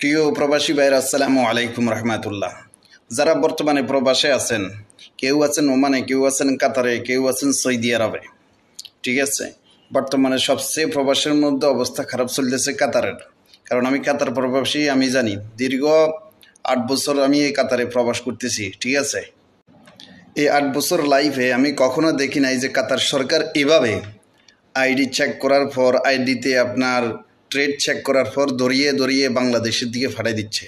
প্রিয় প্রবাসী ভাইরা, আসসালামু আলাইকুম রহমাতুল্লাহ। যারা বর্তমানে প্রবাসে আছেন, কেউ আছেন ওমানে, কেউ আছেন কাতারে, কেউ আছেন সৌদি আরবে। ঠিক আছে, বর্তমানে সবচেয়ে প্রবাসের মধ্যে অবস্থা খারাপ চলতেছে কাতারের। কারণ আমি কাতার প্রবাসী, আমি জানি দীর্ঘ 8 বছর আমি এই কাতারে প্রবাস করতেছি। ঠিক আছে, এই 8 বছর লাইফে আমি কখনো দেখি নাই যে কাতার সরকার এভাবে আইডি চেক করার পর, আইডিতে আপনার ট্রেড চেক করার পর দড়িয়ে দড়িয়ে বাংলাদেশের দিকে ফাটাই দিচ্ছে।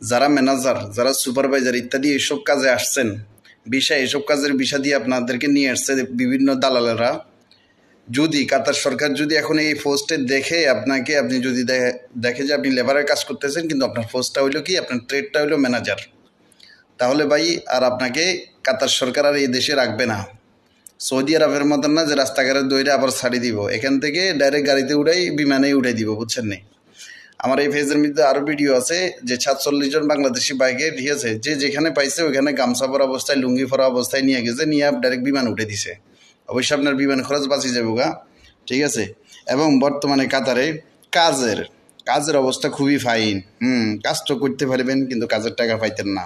যারা ম্যানেজার, যারা সুপারভাইজার ইত্যাদি এসব কাজে আসছেন, এসব কাজের বিষা দিয়ে আপনাদেরকে নিয়ে আসছে বিভিন্ন দালালেরা। যদি কাতার সরকার যদি এখন এই পোস্টে দেখে আপনাকে, আপনি যদি দেখে যে আপনি লেবারের কাজ করতেছেন কিন্তু আপনার পোস্টটা হইলো কি, আপনার ট্রেডটা হইলো ম্যানেজার, তাহলে ভাই আর আপনাকে কাতার সরকার আর এই দেশে রাখবে না। সৌদি আরবের মতন না যে রাস্তাঘাটে দৌড়ে আবার ছাড়ি দিব, এখান থেকে ডাইরেক্ট গাড়িতে উঠাই, বিমানেই উঠাই দিব, বুঝছেন নি? আমার এই ফেজের মধ্যে আরও ভিডিও আছে যে 47 জন বাংলাদেশি বাইকে, ঠিক আছে, যে যেখানে পাইছে ওইখানে গামছা পরা অবস্থায়, লুঙ্গি পরা অবস্থায় নিয়ে গেছে, নিয়ে ডাইরেক্ট বিমান উঠে দিছে। অবশ্যই আপনার বিমান খরচ বাঁচি যাবো গা। ঠিক আছে, এবং বর্তমানে কাতারে কাজের অবস্থা খুবই ফাইন। কাজ তো করতে পারবেন কিন্তু কাজের টাকা পাইতেন না।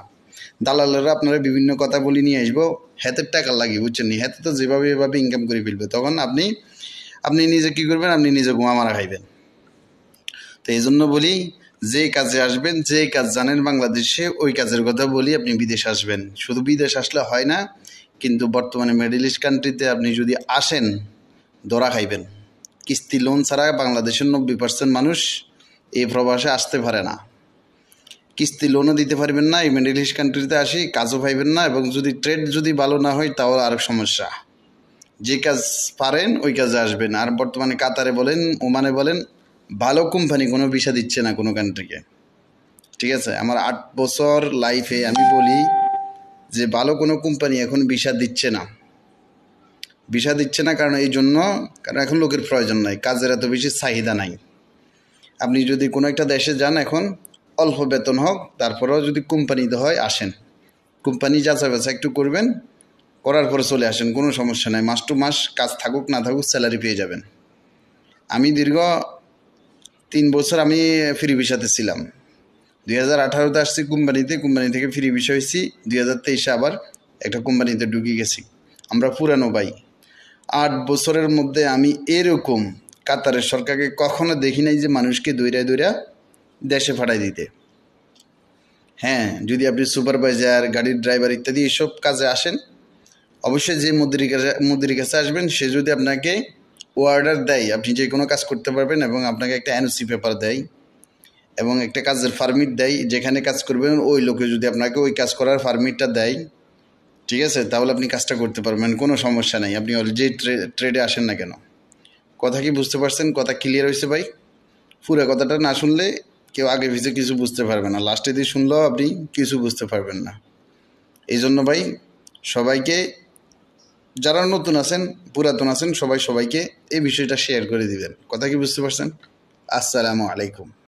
দালালেরা আপনারা বিভিন্ন কথা বলি নিয়ে আসবো, হাতের টাকা লাগে, বুঝছেন নি? হাতে তো যেভাবে এভাবে ইনকাম করে ফেলবে, তখন আপনি নিজে কী করবেন? আপনি নিজে গোয়া মারা খাইবেন। তো এই জন্য বলি, যে কাজে আসবেন, যে কাজ জানেন বাংলাদেশে, ওই কাজের কথা বলি। আপনি বিদেশ আসবেন, শুধু বিদেশ আসলে হয় না, কিন্তু বর্তমানে মিডল ইস্ট কান্ট্রিতে আপনি যদি আসেন ধরা খাইবেন। কিস্তি লোন ছাড়া বাংলাদেশের 90% মানুষ এই প্রবাসে আসতে পারে না। কিস্তি লোনও দিতে পারবেন না, এই মিডল ইস্ট কান্ট্রিতে আসি কাজও পাইবেন না, এবং যদি ট্রেড যদি ভালো না হয় তাও আরেক সমস্যা। যে কাজ পারেন ওই কাজে আসবেন। আর বর্তমানে কাতারে বলেন, ওমানে বলেন, ভালো কোম্পানি কোনো ভিসা দিচ্ছে না কোনো কান্ট্রিকে। ঠিক আছে, আমার 8 বছর লাইফে আমি বলি যে ভালো কোনো কোম্পানি এখন ভিসা দিচ্ছে না। কারণ এই জন্য, কারণ এখন লোকের প্রয়োজন নাই, কাজের এত বেশি চাহিদা নাই। আপনি যদি কোনো একটা দেশে যান, এখন অল্প বেতন হোক, তারপরেও যদি কোম্পানিতে হয় আসেন, কোম্পানি যাচাই বাছাই একটু করবেন, করার পরে চলে আসেন, কোনো সমস্যা নাই। মাস টু মাস কাজ থাকুক না থাকুক স্যালারি পেয়ে যাবেন। আমি দীর্ঘ 3 বছর আমি ফ্রি ভিসাতে ছিলাম। 2018-তে আসছি কোম্পানি থেকে ফ্রি ভিসা হয়েছি। 2023-এ আবার একটা কোম্পানিতে ঢুকে গেছি। আমরা পুরানো ভাই। 8 বছরের মধ্যে আমি এরকম কাতারের সরকারকে কখনো দেখি নাই যে মানুষকে দৌড়া দেশে পাঠাই দিতে। হ্যাঁ, যদি আপনি সুপারভাইজার, গাড়ির ড্রাইভার ইত্যাদি এসব কাজে আসেন, অবশ্যই যে মুদির কাছে আসবেন, সে যদি আপনাকে অর্ডার দেয়, আপনি যে কোনো কাজ করতে পারবেন, এবং আপনাকে একটা এনওসি পেপার দেয় এবং একটা কাজের পারমিট দেয়, যেখানে কাজ করবেন ওই লোকে যদি আপনাকে ওই কাজ করার পারমিটটা দেয়, ঠিক আছে, তাহলে আপনি কাজটা করতে পারবেন, কোনো সমস্যা নেই। আপনি যে ট্রেডে আসেন না কেন। কথা কি বুঝতে পারছেন? কথা ক্লিয়ার হয়েছে ভাই? পুরো কথাটা না শুনলে কেউ আগে পিছিয়ে কিছু বুঝতে পারবে না, লাস্টে দিয়ে শুনলেও আপনি কিছু বুঝতে পারবেন না। এই জন্য ভাই, সবাইকে, যারা নতুন আছেন, পুরাতন আছেন, সবাইকে এই বিষয়টা শেয়ার করে দিবেন। কথা কি বুঝতে পারছেন? আসসালামু আলাইকুম।